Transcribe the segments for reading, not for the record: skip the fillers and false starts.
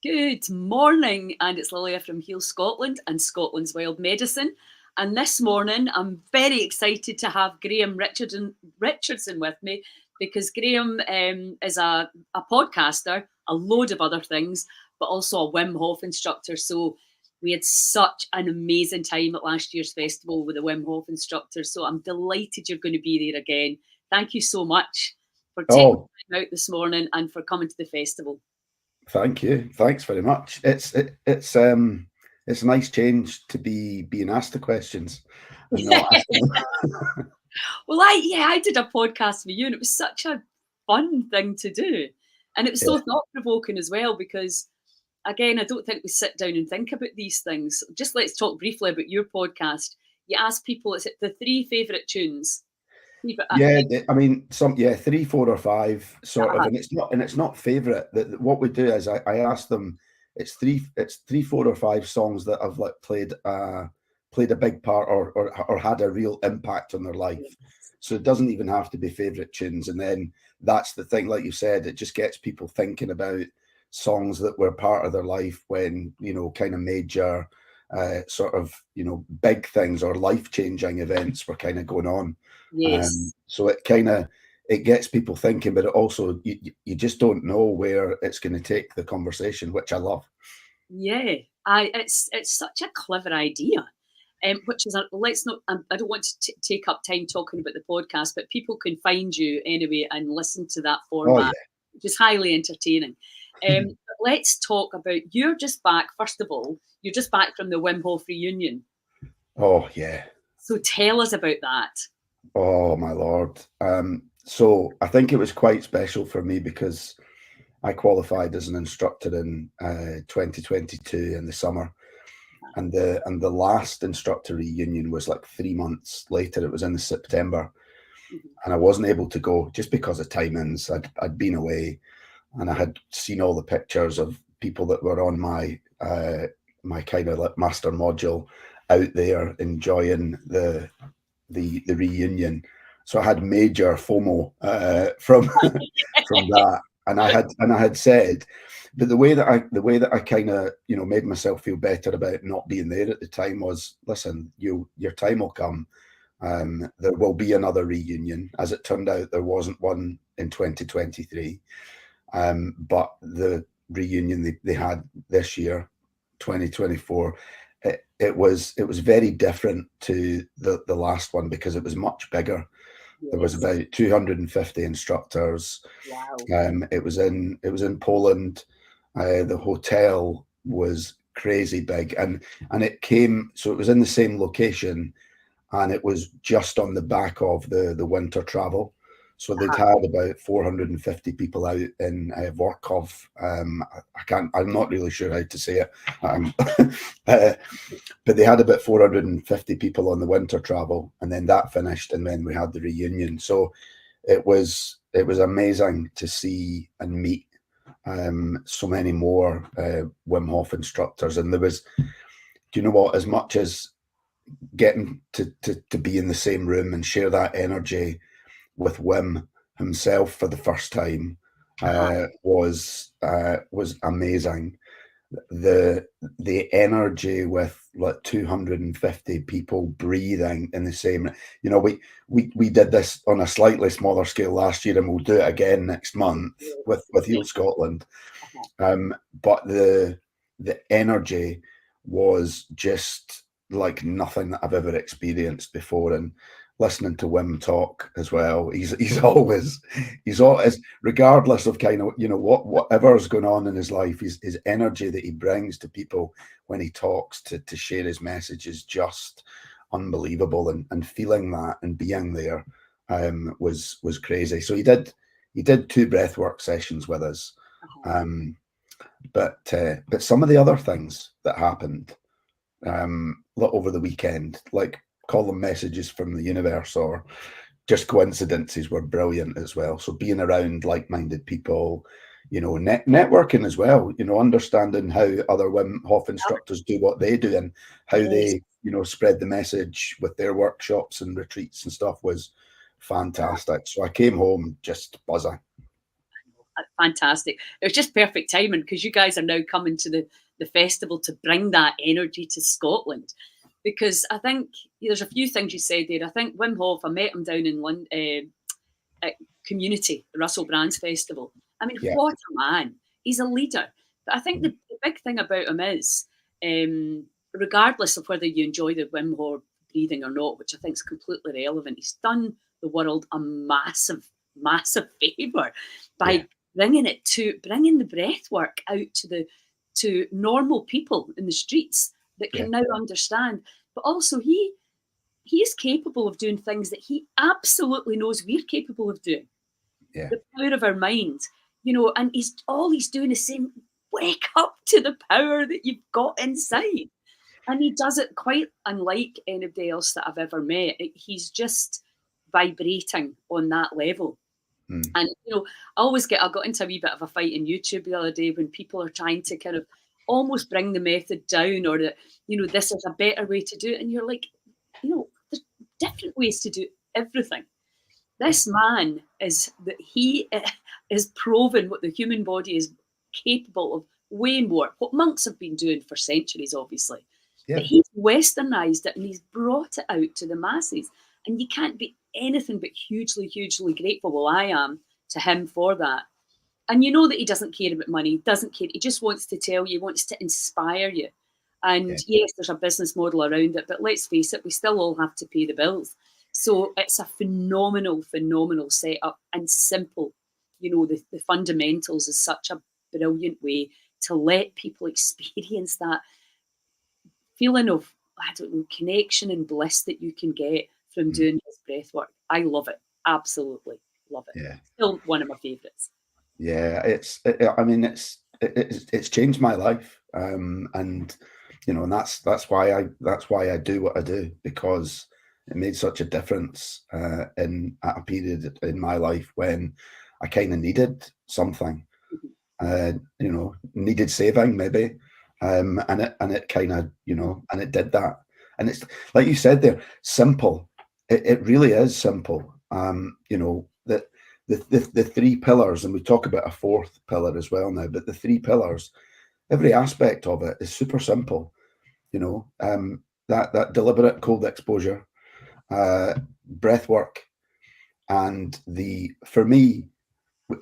Good morning, and it's Lilia from Heal Scotland and Scotland's Wild Medicine. And this morning, I'm very excited to have Graeme Richardson with me because Graeme is a podcaster, a load of other things, but also a Wim Hof instructor. So we had such an amazing time at last year's festival with the Wim Hof instructors. So I'm delighted you're going to be there again. Thank you so much for taking time out this morning and for coming to the festival. Thank you. Thanks very much. It's a nice change to be being asked the questions and not asking them. Well, I did a podcast with you, and it was such a fun thing to do, and it was so thought provoking as well. Because again, I don't think we sit down and think about these things. Just let's talk briefly about your podcast. You ask people, is it the 3 favourite tunes? Yeah, I mean, 3, 4, or 5 sort of, and it's not favourite. What we do is I ask them. It's 3, 4, or 5 songs that have like played a big part or had a real impact on their life. So it doesn't even have to be favourite tunes. And then that's the thing, like you said, it just gets people thinking about songs that were part of their life when, kind of major sort of, big things or life-changing events were kind of going on. Yes. So it gets people thinking, but it also you just don't know where it's going to take the conversation, which I love. Yeah, it's such a clever idea. Which is, let's not, I don't want to take up time talking about the podcast, but people can find you anyway and listen to that format, which is highly entertaining. But let's talk about, you're just back, first of all, you're just back from the Wim Hof reunion. Oh, yeah. So tell us about that. Oh, my Lord. So I think it was quite special for me because I qualified as an instructor in 2022 in the summer. And the last instructor reunion was like 3 months later. It was in September, and I wasn't able to go just because of timings. I'd been away, and I had seen all the pictures of people that were on my kind of like master module out there enjoying the reunion. So I had major FOMO from that, and I had said. But the way that I kind of made myself feel better about not being there at the time was, listen, your time will come. There will be another reunion. As it turned out, there wasn't one in 2023, but the reunion they had this year, 2024, it was very different to the last one because it was much bigger. Yes. There was about 250 instructors. Wow. It was in Poland. The hotel was crazy big, and it came, so it was in the same location, and it was just on the back of the winter travel. So they'd had about 450 people out in Vorkov. I'm not really sure how to say it, but they had about 450 people on the winter travel, and then that finished, and then we had the reunion. So it was amazing to see and meet so many more Wim Hof instructors. And there was, do you know what, as much as getting to be in the same room and share that energy with Wim himself for the first time was amazing. The energy with like 250 people breathing in the same, we did this on a slightly smaller scale last year, and we'll do it again next month with Heal Scotland. But the energy was just like nothing that I've ever experienced before. And listening to Wim talk as well, he's always, regardless of kind of whatever's going on in his life, his energy that he brings to people when he talks to share his message is just unbelievable. And feeling that and being there was crazy. So he did 2 breathwork sessions with us, but some of the other things that happened over the weekend, like call them messages from the universe or just coincidences, were brilliant as well. So being around like-minded people, networking as well, understanding how other Wim Hof instructors do what they do and how they, spread the message with their workshops and retreats and stuff was fantastic. So I came home just buzzing. fantastic. It was just perfect timing because you guys are now coming to the festival to bring that energy to Scotland. Because I think there's a few things you said there. I think Wim Hof, I met him down in London, at Community, the Russell Brand's Festival. I mean, Yeah. what a man. He's a leader. But I think the big thing about him is, regardless of whether you enjoy the Wim Hof breathing or not, which I think is completely irrelevant, he's done the world a massive, massive favour by bringing the breath work out to normal people in the streets that can now understand. But also he is capable of doing things that he absolutely knows we're capable of doing. Yeah. The power of our mind, and he's doing is saying, wake up to the power that you've got inside. And he does it quite unlike anybody else that I've ever met. He's just vibrating on that level. Mm. And, I got into a wee bit of a fight in YouTube the other day when people are trying to kind of almost bring the method down, or that, this is a better way to do it. And you're like, there's different ways to do everything. This man he is proven what the human body is capable of way more. What monks have been doing for centuries, obviously. Yeah. But he's westernized it and he's brought it out to the masses. And you can't be anything but hugely, hugely grateful. Well, I am to him for that. And you know that he doesn't care about money, doesn't care. He just wants to tell you, wants to inspire you. And yes, there's a business model around it, but let's face it, we still all have to pay the bills. So it's a phenomenal, phenomenal setup and simple. The fundamentals is such a brilliant way to let people experience that feeling of, I don't know, connection and bliss that you can get from doing this breath work. I love it. Absolutely love it. Yeah. Still one of my favourites. Yeah, it's changed my life, and and that's why I do what I do, because it made such a difference at a period in my life when I kind of needed something, needed saving maybe, and it kind of and it did that, and it's like you said there, simple. It really is simple. That the three pillars, and we talk about a fourth pillar as well now, but the three pillars, every aspect of it is super simple. That deliberate cold exposure, breath work, and for me,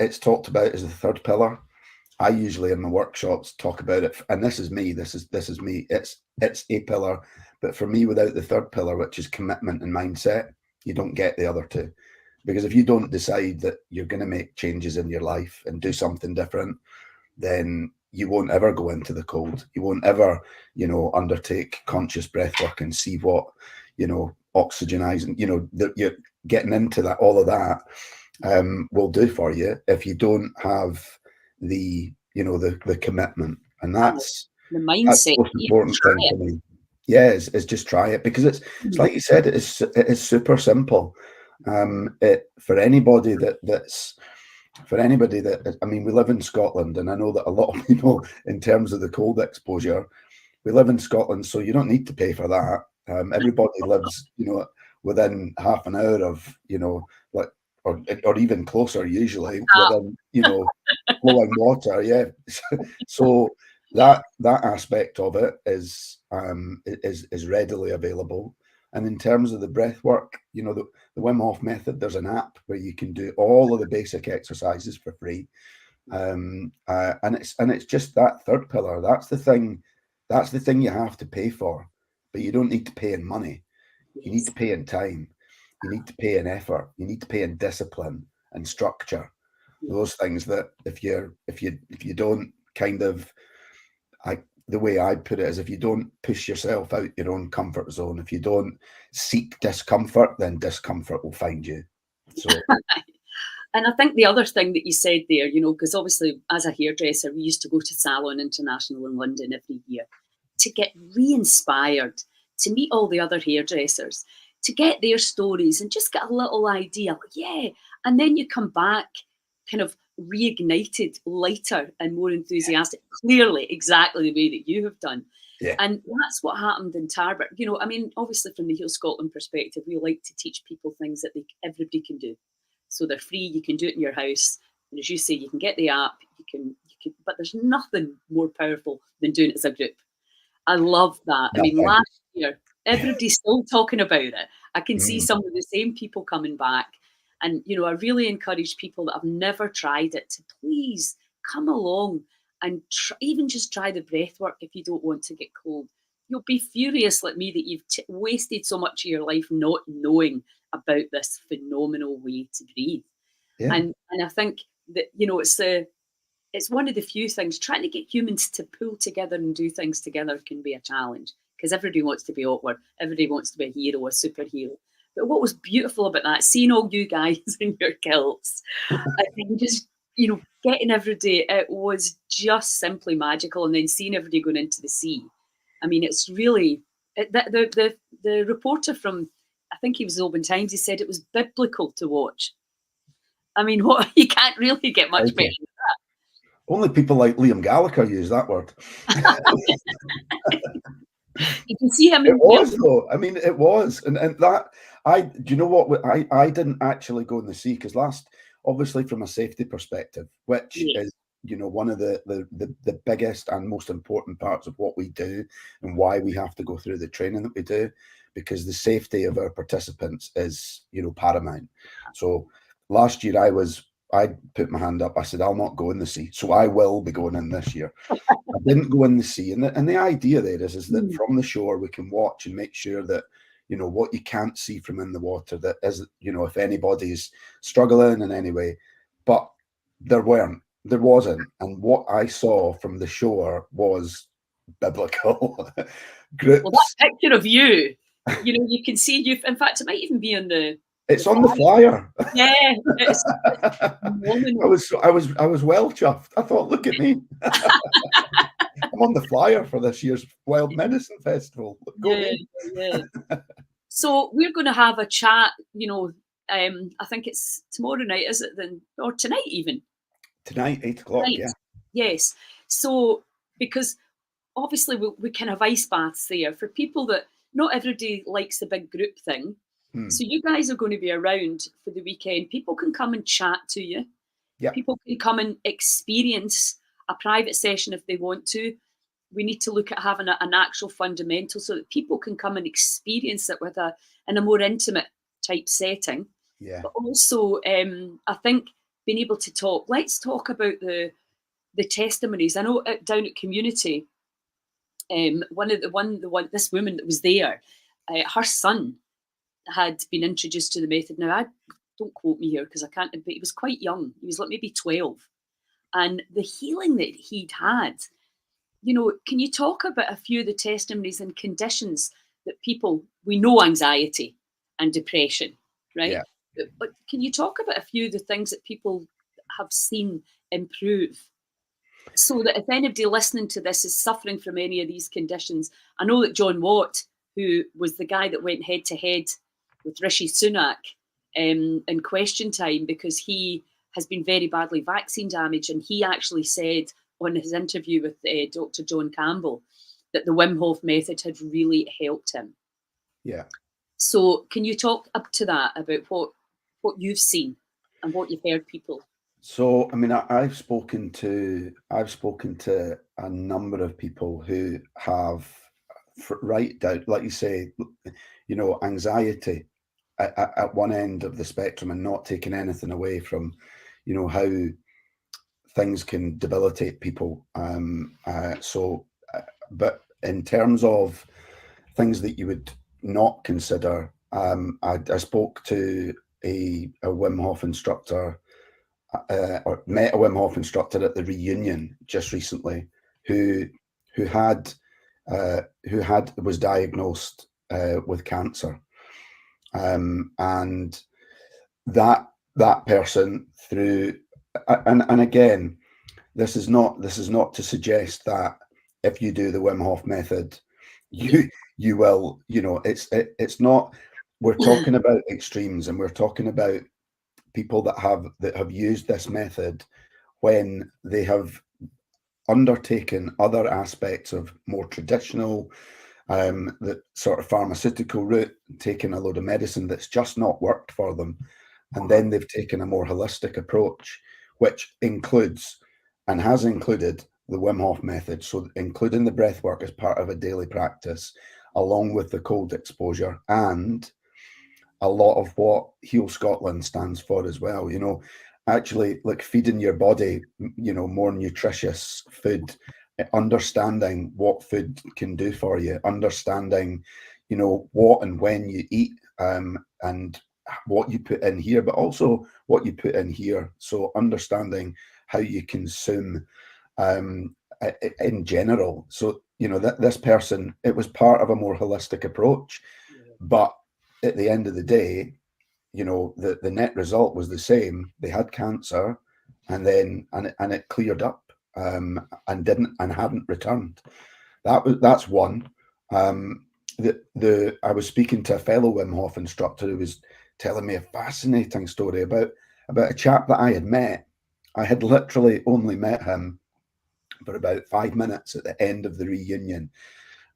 it's talked about as the third pillar. I usually in my workshops talk about it, and this is me. This is me. It's a pillar, but for me, without the third pillar, which is commitment and mindset, you don't get the other two. Because if you don't decide that you're going to make changes in your life and do something different, then you won't ever go into the cold. You won't ever, undertake conscious breath work and see what, oxygenizing, that you're getting into that, all of that will do for you if you don't have the commitment. And that's the mindset. the most important thing for me. Yeah, is just try it, because it's like you said, it is super simple. For anybody that I mean, we live in Scotland, and I know that a lot of people, in terms of the cold exposure, we live in Scotland, so you don't need to pay for that. Everybody lives, within half an hour of, like, or even closer usually, within, flowing water. Yeah. So that aspect of it is readily available. And in terms of the breath work, the Wim Hof method, there's an app where you can do all of the basic exercises for free. And it's just that third pillar. That's the thing you have to pay for, but you don't need to pay in money. You need to pay in time. You need to pay in effort. You need to pay in discipline and structure. Those things that if you don't kind of, the way I put it is, if you don't push yourself out your own comfort zone, if you don't seek discomfort, then discomfort will find you. So. And I think the other thing that you said there, because obviously as a hairdresser, we used to go to Salon International in London every year to get re-inspired, to meet all the other hairdressers, to get their stories and just get a little idea. Yeah. And then you come back kind of reignited, lighter and more enthusiastic, clearly exactly the way that you have done. Yeah. And that's what happened in Tarbert. I mean, obviously from the Heal Scotland perspective, we like to teach people things that everybody can do. So they're free, you can do it in your house. And as you say, you can get the app, but there's nothing more powerful than doing it as a group. I love that. I mean, Nothing. last year, everybody's still talking about it. I can see Mm. some of the same people coming back. And, I really encourage people that have never tried it to please come along and even just try the breath work if you don't want to get cold. You'll be furious like me that you've wasted so much of your life not knowing about this phenomenal way to breathe. Yeah. And I think that, it's one of the few things, trying to get humans to pull together and do things together can be a challenge, because everybody wants to be awkward. Everybody wants to be a hero, a superhero. But what was beautiful about that, seeing all you guys in your kilts, and just, getting every day, it was just simply magical. And then seeing everybody going into the sea. I mean, it's really, the reporter from, I think he was Open Times, he said it was biblical to watch. I mean, what, you can't really get much better than that. Only people like Liam Gallagher use that word. You can see him. It was though. I mean, it was, and that do you know what? I didn't actually go in the sea because obviously from a safety perspective, which is one of the biggest and most important parts of what we do and why we have to go through the training that we do, because the safety of our participants is paramount. So last year I put my hand up. I said, I'll not go in the sea. So I will be going in this year. I didn't go in the sea. And the idea there is that from the shore, we can watch and make sure that, what you can't see from in the water, that is, if anybody's struggling in any way. But there wasn't. And what I saw from the shore was biblical. Groups. Well, that picture of you, you can see you. In fact, it might even be on the. It's on the flyer. Yeah, it's I was well chuffed. I thought, look at me. I'm on the flyer for this year's Wild Medicine Festival. Go me. Yeah. So we're going to have a chat. I think it's tomorrow night, is it? Then, or tonight even. Tonight, 8 o'clock. Tonight. Yeah. Yes. So because obviously we can have ice baths there for people that not everybody likes the big group thing. So you guys are going to be around for the weekend. People can come and chat to you. Yep. People can come and experience a private session if they want to. We need to look at having an actual fundamental so that people can come and experience it in a more intimate type setting. Yeah. But also, I think being able to talk. Let's talk about the testimonies. I know down at Community, this woman that was there, her son had been introduced to the method. Now, I don't quote me here because I can't, but he was quite young. He was like maybe 12. And the healing that he'd had, can you talk about a few of the testimonies and conditions that we know anxiety and depression, right? Yeah. But can you talk about a few of the things that people have seen improve? So that if anybody listening to this is suffering from any of these conditions, I know that John Watt, who was the guy that went head to head with Rishi Sunak in Question Time, because he has been very badly vaccine damaged, and he actually said on his interview with Dr. John Campbell that the Wim Hof method had really helped him. Yeah. So can you talk up to that about what you've seen and what you've heard people? So, I mean, I've spoken to a number of people who have right down, like you say, anxiety at one end of the spectrum, and not taking anything away from, how things can debilitate people. But in terms of things that you would not consider, I spoke to a Wim Hof instructor, or met a Wim Hof instructor at the reunion just recently, who was diagnosed with cancer, and that person through, and again, this is not to suggest that if you do the Wim Hof method, you will, it's not. We're talking about extremes, and we're talking about people that have used this method when they have undertaken other aspects of more traditional, the sort of pharmaceutical route, taken a load of medicine that's just not worked for them, and then they've taken a more holistic approach, which includes and has included the Wim Hof method. So including the breath work as part of a daily practice, along with the cold exposure and a lot of what Heal Scotland stands for as well. You know, actually like feeding your body, you know, more nutritious food, understanding what food can do for you, understanding, you know, what and when you eat, and what you put in here, but also what you put in here. So understanding how you consume in general. So, you know, that this person, it was part of a more holistic approach, but at the end of the day, you know, the net result was the same. They had cancer, and then and it cleared up, and hadn't returned. That's one. I was speaking to a fellow Wim Hof instructor who was telling me a fascinating story about a chap that I had met. I had literally only met him for about 5 minutes at the end of the reunion,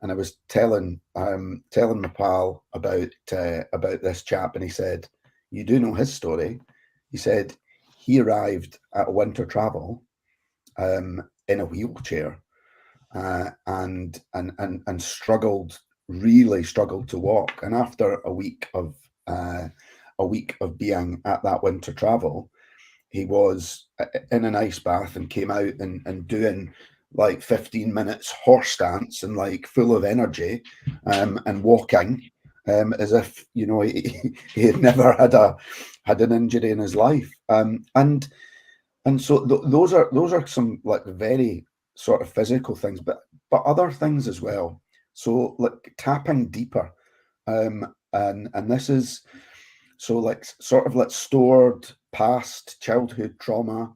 and I was telling my pal about this chap, and he said, "You do know his story?" He said he arrived at a winter travel in a wheelchair, and really struggled to walk. And after a week of being at that winter travel, he was in an ice bath and came out and doing like 15 minutes horse stance and like full of energy, and walking, as if, you know, he had never had an injury in his life. And so those are some like very sort of physical things, but other things as well. So like tapping deeper, and this is so like sort of like stored past childhood trauma.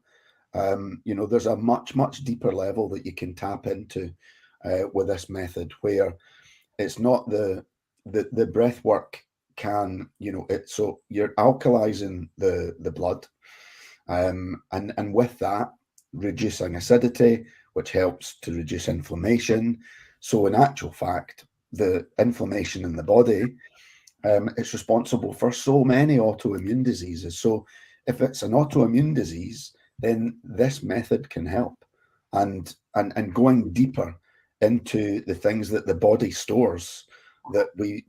You know, there's a much deeper level that you can tap into with this method, where it's not the breath work can, you know, it, so you're alkalizing the blood, and with that reducing acidity, which helps to reduce inflammation. So in actual fact, the inflammation in the body, it's responsible for so many autoimmune diseases. So if it's an autoimmune disease, then this method can help, and going deeper into the things that the body stores, that we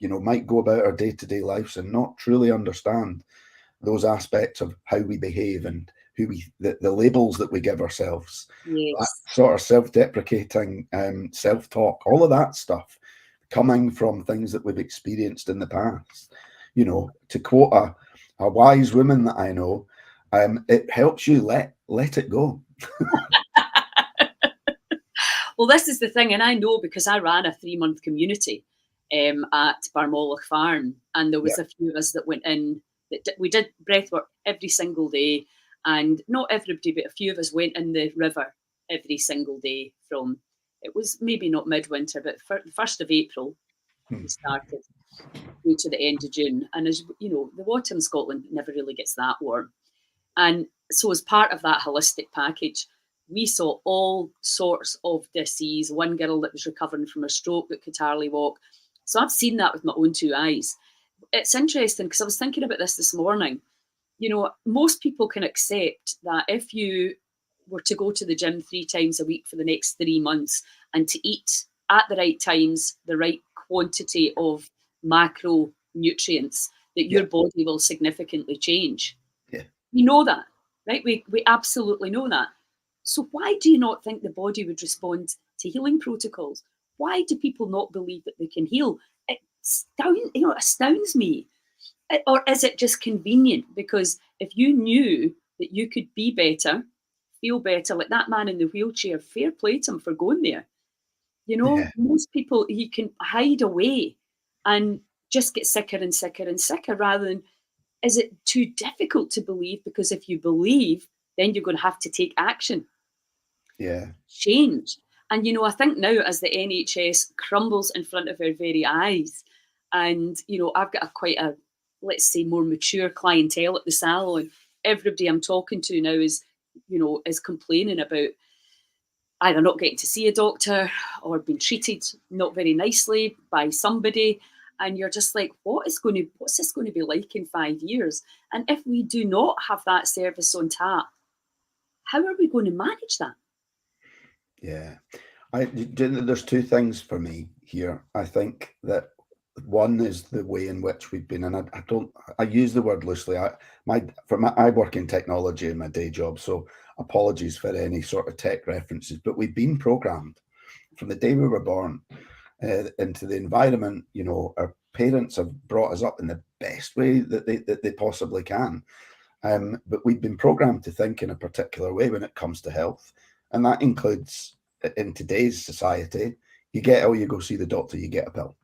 you know might go about our day-to-day lives and not truly understand those aspects of how we behave and who the labels that we give ourselves, that Yes. sort of self-deprecating self-talk, all of that stuff coming from things that we've experienced in the past. You know, to quote a wise woman that I know, it helps you let it go. Well, this is the thing, and I know because I ran a 3-month community at Barmolloch Farm, and there was Yeah. a few of us that went in. We did breathwork every single day, and not everybody, but a few of us went in the river every single day from, it was maybe not midwinter, but the 1st of April we started through to the end of June. And as you know, the water in Scotland never really gets that warm. And so as part of that holistic package, we saw all sorts of disease. One girl that was recovering from a stroke that could hardly walk. So I've seen that with my own 2 eyes. It's interesting because I was thinking about this morning. You know, most people can accept that if you were to go to the gym 3 times a week for the next 3 months and to eat at the right times, the right quantity of macronutrients, that your body will significantly change. Yeah. We know that, right? We absolutely know that. So why do you not think the body would respond to healing protocols? Why do people not believe that they can heal? It astounds me. Or is it just convenient? Because if you knew that you could be better, feel better, like that man in the wheelchair, fair play to him for going there. You know, Yeah. most people, you can hide away and just get sicker and sicker and sicker, rather than, is it too difficult to believe? Because if you believe, then you're going to have to take action, Yeah. change. And, you know, I think now as the NHS crumbles in front of our very eyes, and, you know, I've got quite a, let's say, more mature clientele at the salon. Everybody I'm talking to now is, you know, is complaining about either not getting to see a doctor or being treated not very nicely by somebody. And you're just like, what's this going to be like in 5 years? And if we do not have that service on tap, how are we going to manage that? Yeah. There's two things for me here. I think that one is the way in which we've been, and I use the word loosely. I work in technology in my day job, so apologies for any sort of tech references, but we've been programmed from the day we were born into the environment. You know, our parents have brought us up in the best way that they possibly can. But we've been programmed to think in a particular way when it comes to health. And that includes, in today's society, you get ill, you go see the doctor, you get a pill.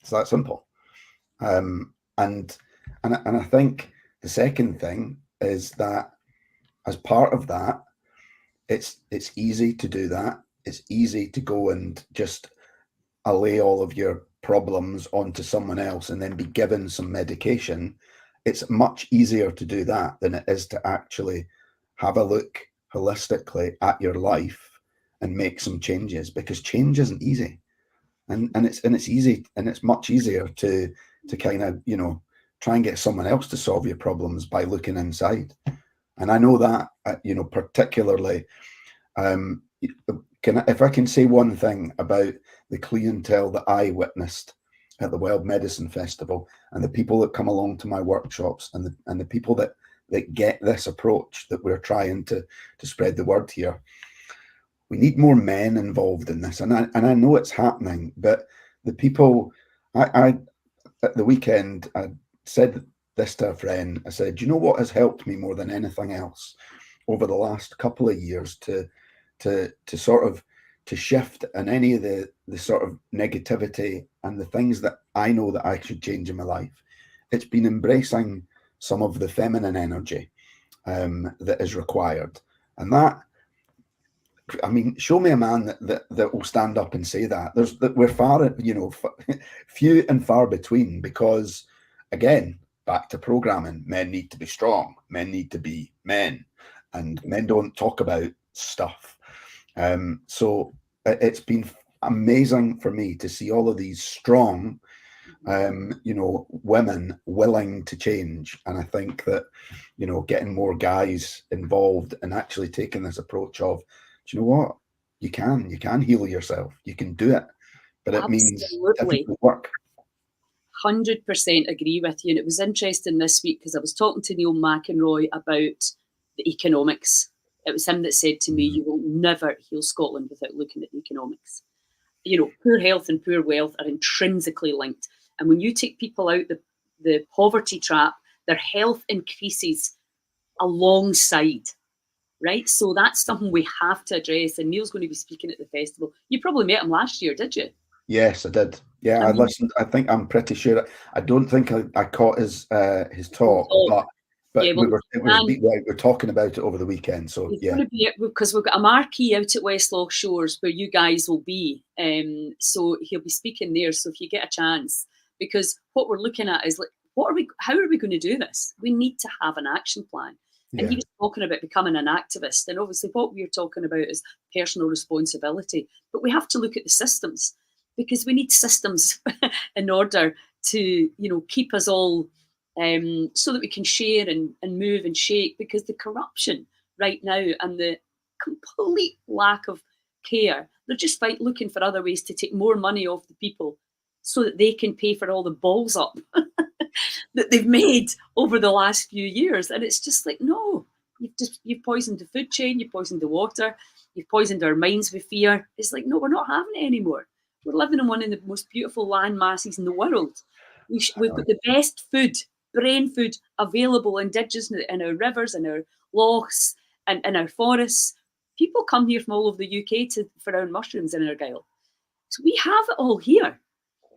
It's that simple. And I think the second thing is that as part of that, it's easy to do that. It's easy to go and just allay all of your problems onto someone else and then be given some medication. It's much easier to do that than it is to actually have a look holistically at your life and make some changes, because change isn't easy. And it's easy, and it's much easier to kind of, you know, try and get someone else to solve your problems by looking inside. And I know that, you know, particularly, if I can say one thing about the clientele that I witnessed at the Wild Medicine Festival, and the people that come along to my workshops, and the people that get this approach that we're trying to spread the word here, we need more men involved in this. And I know it's happening, but the people, I at the weekend, I said this to a friend. I said, you know what has helped me more than anything else over the last couple of years to sort of to shift and any of the sort of negativity and the things that I know that I should change in my life? It's been embracing some of the feminine energy that is required. And that, I mean, show me a man that will stand up and say that. We're far, you know, few and far between, because again, back to programming, men need to be strong, men need to be men, and men don't talk about stuff. So it's been amazing for me to see all of these strong, you know, women willing to change. And I think that, you know, getting more guys involved and actually taking this approach of, do you know what? You can heal yourself. You can do it, but it means difficult work. 100% agree with you. And it was interesting this week because I was talking to Neil McEnroy about the economics. It was him that said to me, you will never heal Scotland without looking at the economics. You know, poor health and poor wealth are intrinsically linked. And when you take people out the poverty trap, their health increases alongside, right? So that's something we have to address. And Neil's going to be speaking at the festival. You probably met him last year, did you? Yes, I did. Yeah, I listened. I think I'm pretty sure. I don't think I caught his talk, but yeah, we were talking about it over the weekend. So it's going to be, because we've got a marquee out at Westloch Shores where you guys will be. So he'll be speaking there. So if you get a chance, because what we're looking at is like, how are we going to do this? We need to have an action plan. And he was talking about becoming an activist. And obviously what we're talking about is personal responsibility. But we have to look at the systems, because we need systems in order to, you know, keep us all so that we can share and move and shake. Because the corruption right now and the complete lack of care, they're just looking for other ways to take more money off the people so that they can pay for all the balls up that they've made over the last few years. And it's just like, no, you've poisoned the food chain, you've poisoned the water, you've poisoned our minds with fear. It's like, no, we're not having it anymore. We're living in one of the most beautiful land masses in the world. We've got the best food, brain food, available indigenous in our rivers, in our lochs, and in our forests. People come here from all over the UK for our mushrooms in Argyll. So we have it all here.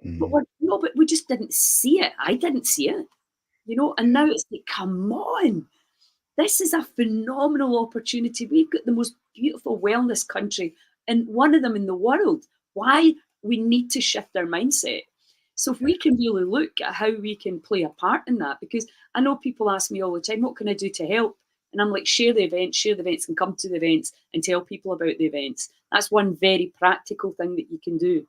But we just didn't see it. I didn't see it, you know. And now it's like, come on, this is a phenomenal opportunity. We've got the most beautiful wellness country, and one of them in the world. Why? We need to shift our mindset. So if we can really look at how we can play a part in that, because I know people ask me all the time, what can I do to help? And I'm like, share the events, and come to the events and tell people about the events. That's one very practical thing that you can do.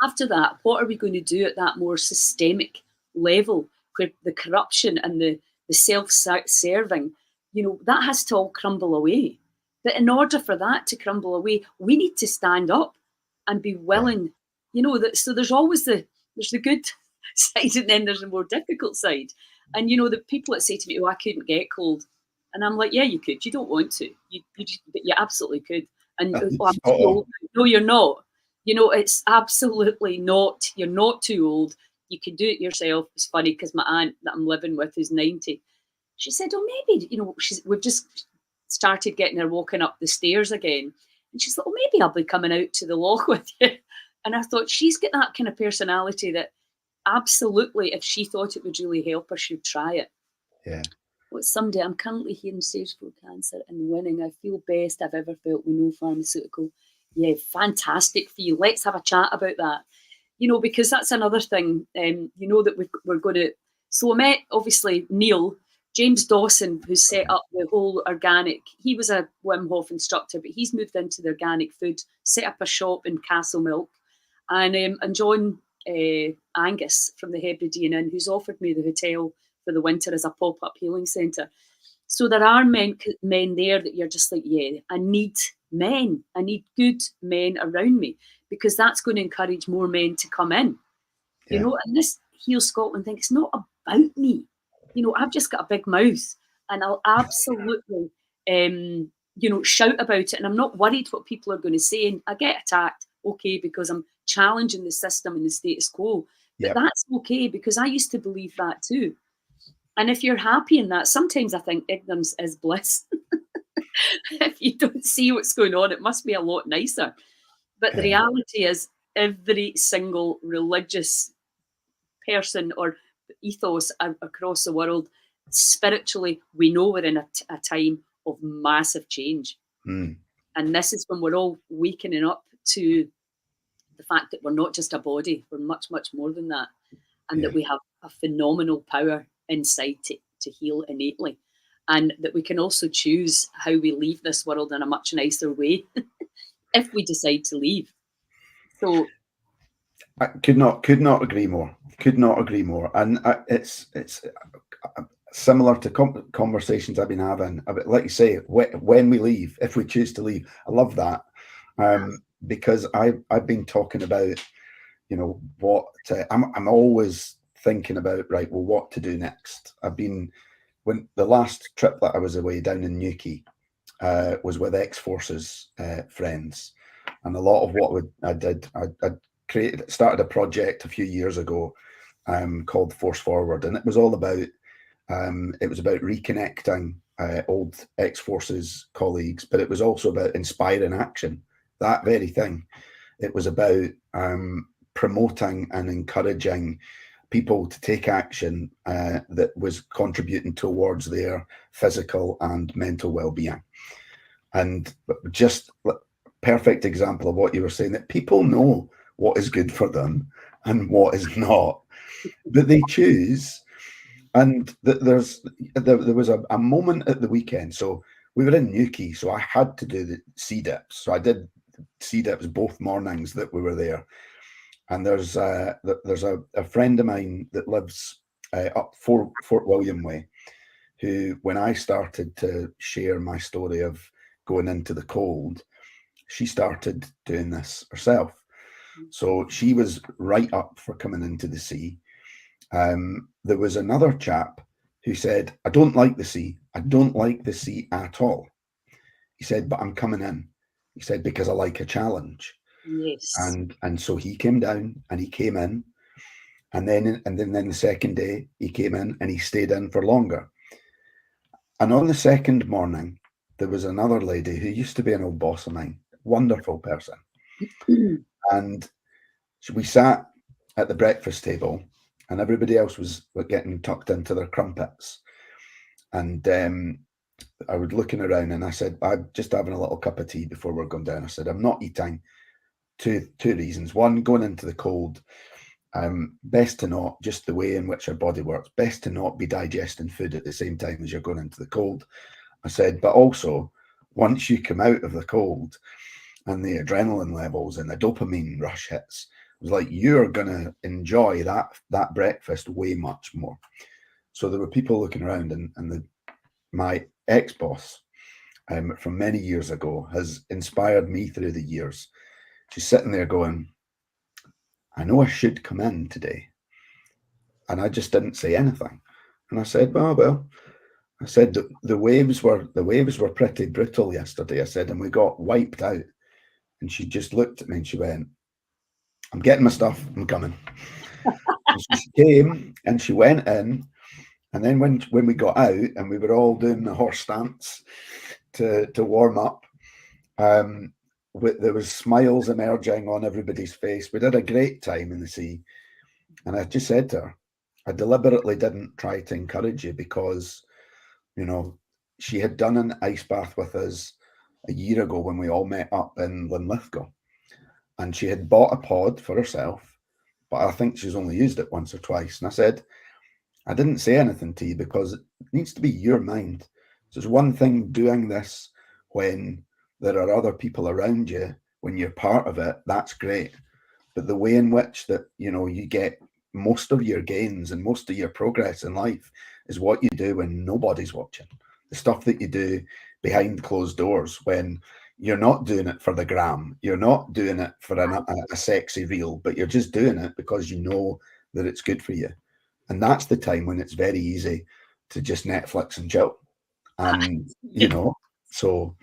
After that, what are we going to do at that more systemic level, where the corruption and the self-serving, that has to all crumble away. But in order for that to crumble away, we need to stand up and be willing, so there's always there's the good side, and then there's the more difficult side. And, the people that say to me, oh, I couldn't get cold. And I'm like, yeah, you could. You don't want to. But you absolutely could. And oh, I'm too old. No, you're not. It's absolutely not. You're not too old. You can do it yourself. It's funny because my aunt that I'm living with is 90. She said, oh, maybe, we've just started getting her walking up the stairs again. And she's like, oh, maybe I'll be coming out to the loch with you. And I thought, she's got that kind of personality that absolutely, if she thought it would really help her, she'd try it. Yeah. Well, someday I'm currently hearing stage 4 cancer and winning. I feel best I've ever felt with no pharmaceutical. Yeah, fantastic for you. Let's have a chat about that. Because that's another thing, that we're going to... So I met, obviously, Neil, James Dawson, who set up the whole organic... He was a Wim Hof instructor, but he's moved into the organic food, set up a shop in Castle Milk. And John Angus from the Hebridean Inn, who's offered me the hotel for the winter as a pop-up healing centre. So there are men there that you're just like, yeah, I need men. I need good men around me, because that's going to encourage more men to come in. And this Heal Scotland thing, it's not about me. I've just got a big mouth and I'll absolutely, shout about it. And I'm not worried what people are going to say. And I get attacked, okay, because I'm challenging the system and the status quo. But that's okay, because I used to believe that too. And if you're happy in that, sometimes I think ignorance is bliss. If you don't see what's going on, it must be a lot nicer. But the reality is, every single religious person or ethos across the world, spiritually, we know we're in a time of massive change. And this is when we're all waking up to the fact that we're not just a body, we're much, much more than that. And that we have a phenomenal power inside to heal innately. And that we can also choose how we leave this world in a much nicer way if we decide to leave. So I could not agree more. Could not agree more. And it's similar to conversations I've been having about, like you say, when we leave, if we choose to leave. I love that, because I've been talking about, what I'm always thinking about, right, well, what to do next. When the last trip that I was away down in Newquay was with ex-forces friends, and a lot of what I did, I started a project a few years ago called Force Forward, and it was all about reconnecting old ex-forces colleagues, but it was also about inspiring action, that very thing. It was about promoting and encouraging people to take action that was contributing towards their physical and mental well-being. And just perfect example of what you were saying, that people know what is good for them and what is not, but they choose. And there was a moment at the weekend. So we were in Newquay, so I had to do the sea dips. So I did sea dips both mornings that we were there. And there's a friend of mine that lives up Fort William way, who, when I started to share my story of going into the cold, she started doing this herself. So she was right up for coming into the sea. There was another chap who said, I don't like the sea. I don't like the sea at all. He said, but I'm coming in. He said, because I like a challenge. Yes. And so he came down and he came in, and then the second day he came in and he stayed in for longer. And on the second morning, there was another lady who used to be an old boss of mine, wonderful person. And we sat at the breakfast table, and everybody else was getting tucked into their crumpets. And I was looking around, and I said, I'm just having a little cup of tea before we're going down. I said, I'm not eating. Two reasons. One, going into the cold, best to not, just the way in which our body works, best to not be digesting food at the same time as you're going into the cold. I said, but also, once you come out of the cold and the adrenaline levels and the dopamine rush hits, it was like, you're going to enjoy that breakfast way much more. So there were people looking around, and my ex-boss from many years ago has inspired me through the years. She's sitting there going, I know I should come in today. And I just didn't say anything. And I said, well, I said the waves were pretty brutal yesterday. I said, and we got wiped out. And she just looked at me and she went, I'm getting my stuff, I'm coming. And so she came and she went in. And then when we got out and we were all doing the horse stance to warm up, there was smiles emerging on everybody's face. We did a great time in the sea. And I just said to her, I deliberately didn't try to encourage you because, you know, she had done an ice bath with us a year ago when we all met up in Linlithgow. And she had bought a pod for herself, but I think she's only used it once or twice. And I said, I didn't say anything to you because it needs to be your mind. So it's one thing doing this when there are other people around you, when you're part of it, that's great. But the way in which that, you know, you get most of your gains and most of your progress in life is what you do when nobody's watching. The stuff that you do behind closed doors when you're not doing it for the gram, you're not doing it for a sexy reel, but you're just doing it because you know that it's good for you. And that's the time when it's very easy to just Netflix and chill. And, you know, so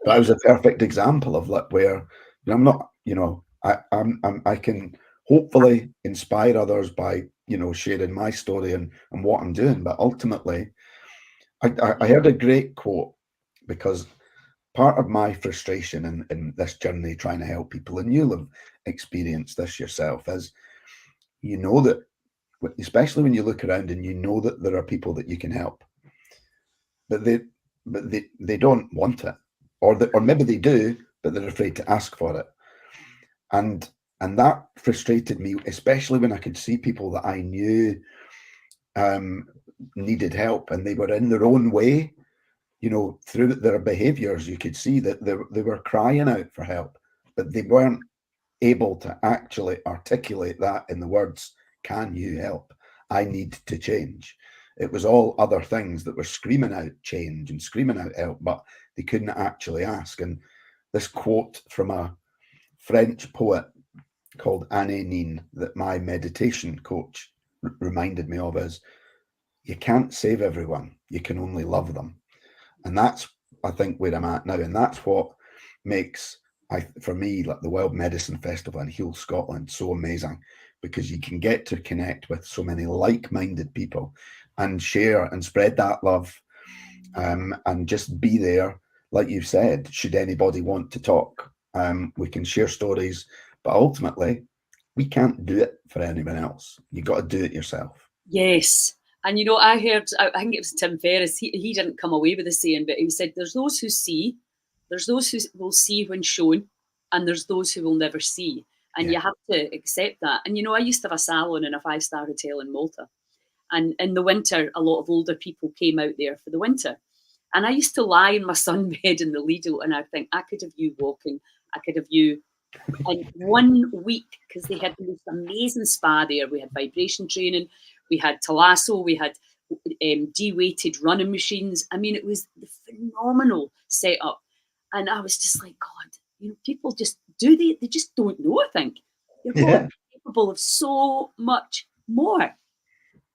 that was a perfect example of like where, you know, I'm not, you know, I can hopefully inspire others by, you know, sharing my story and what I'm doing. But ultimately, I heard a great quote, because part of my frustration in this journey trying to help people, and you'll have experienced this yourself, is you know that, especially when you look around and you know that there are people that you can help, but they don't want it, or maybe they do, but they're afraid to ask for it. And that frustrated me, especially when I could see people that I knew needed help, and they were in their own way, you know, through their behaviors, you could see that they were crying out for help, but they weren't able to actually articulate that in the words, can you help? I need to change. It was all other things that were screaming out change and screaming out help, but they couldn't actually ask. And this quote from a French poet called Anne Nin that my meditation coach reminded me of is, you can't save everyone, you can only love them. And that's, I think, where I'm at now. And that's what makes, for me, like the Wild Medicine Festival and Heal Scotland so amazing, because you can get to connect with so many like-minded people and share and spread that love, and just be there. Like you've said, should anybody want to talk, we can share stories, but ultimately we can't do it for anyone else. You got to do it yourself. Yes. And, you know, I heard, I think it was Tim Ferriss, he didn't come away with the saying, but he said, there's those who see, there's those who will see when shown, and there's those who will never see. And you have to accept that. And, you know, I used to have a salon in a 5-star hotel in Malta. And in the winter, a lot of older people came out there for the winter. And I used to lie in my sunbed in the Lido, and I think, I could have you walking, I could have you. And 1 week, because they had this amazing spa there, we had vibration training, we had Talasso, we had de-weighted running machines. I mean, it was the phenomenal setup. And I was just like, God, you know, people just they just don't know, I think. You're capable of so much more.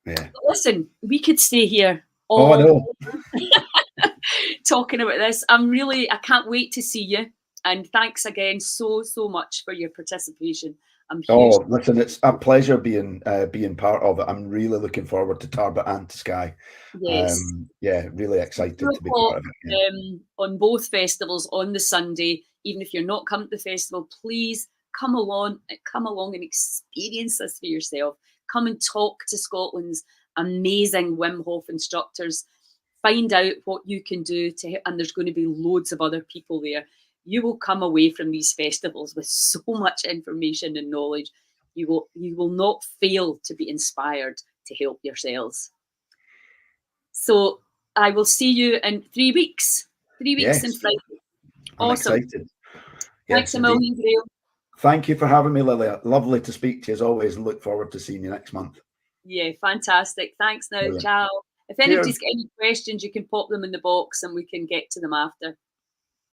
Yeah. But listen, we could stay here all talking about this. I can't wait to see you. And thanks again so much for your participation. I'm huge. Oh, listen, it's a pleasure being part of it. I'm really looking forward to Tarbert and to Skye. Yes. Yeah, really excited to be part of it. Yeah. On both festivals on the Sunday. Even if you're not coming to the festival, please come along and experience this for yourself. Come and talk to Scotland's amazing Wim Hof instructors. Find out what you can do and there's going to be loads of other people there. You will come away from these festivals with so much information and knowledge. You will not fail to be inspired to help yourselves. So I will see you in 3 weeks. 3 weeks in Friday. Awesome. I'm excited. Thanks a million, Graeme. Thank you for having me, Lily. Lovely to speak to you as always, and look forward to seeing you next month. Yeah, fantastic. Thanks now. Brilliant. Ciao. If anybody's got any questions, you can pop them in the box and we can get to them after.